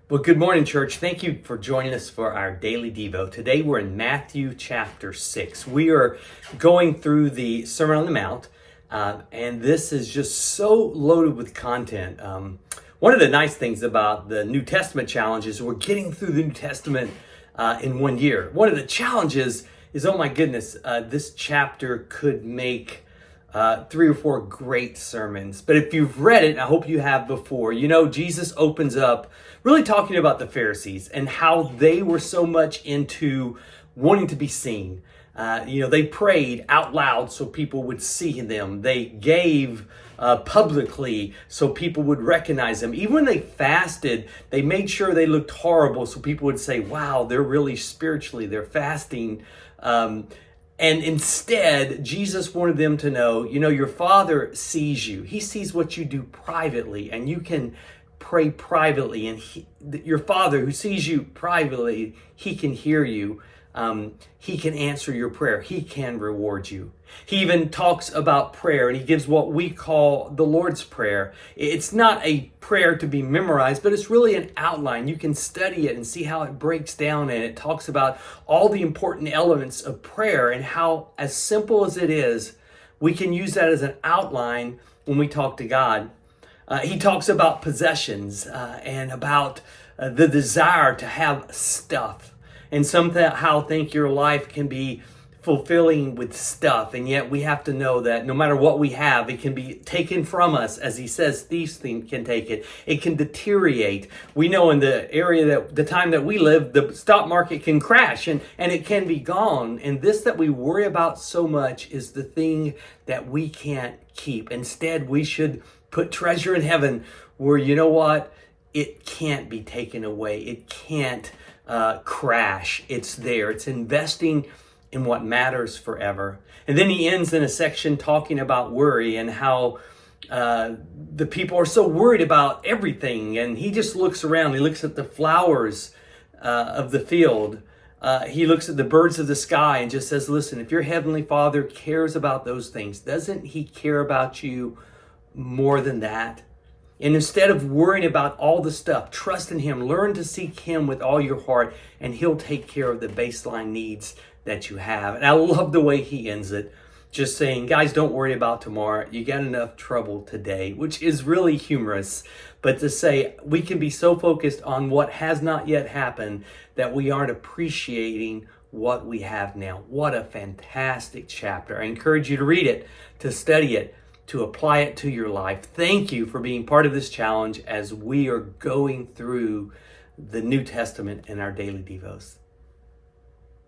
Well, good morning, church. Thank you for joining us for our daily Devo. Today we're in Matthew chapter 6. We are going through the Sermon on the Mount, and this is just so loaded with content. One of the nice things about the New Testament challenge is we're getting through the New Testament in 1 year. One of the challenges is, oh my goodness, this chapter could make 3 or 4 great sermons. But if you've read it, I hope you have before, you know, Jesus opens up really talking about the Pharisees and how they were so much into wanting to be seen. They prayed out loud so people would see them. They gave publicly so people would recognize them. Even when they fasted, they made sure they looked horrible so people would say, wow, they're really spiritually, they're fasting. And instead, Jesus wanted them to know, your Father sees you. He sees what you do privately, and you can pray privately. And your Father who sees you privately, He can hear you. He can answer your prayer. He can reward you. He even talks about prayer, and he gives what we call the Lord's Prayer. It's not a prayer to be memorized, but it's really an outline. You can study it and see how it breaks down, and it talks about all the important elements of prayer and how, as simple as it is, we can use that as an outline when we talk to God. He talks about possessions and about the desire to have stuff. And somehow think your life can be fulfilling with stuff. And yet we have to know that no matter what we have, it can be taken from us. As he says, thieves can take it. It can deteriorate. We know in the the time that we live, the stock market can crash and it can be gone. And this that we worry about so much is the thing that we can't keep. Instead, we should put treasure in heaven where, you know what? It can't be taken away. It can't crash. It's there. It's investing in what matters forever. And then he ends in a section talking about worry and how the people are so worried about everything. And he just looks around. He looks at the flowers of the field. He looks at the birds of the sky and just says, listen, if your heavenly Father cares about those things, doesn't he care about you more than that? And instead of worrying about all the stuff, trust in him, learn to seek him with all your heart, and he'll take care of the baseline needs that you have. And I love the way he ends it, just saying, guys, don't worry about tomorrow. You got enough trouble today, which is really humorous. But to say we can be so focused on what has not yet happened that we aren't appreciating what we have now. What a fantastic chapter. I encourage you to read it, to study it, to apply it to your life. Thank you for being part of this challenge as we are going through the New Testament in our daily devos.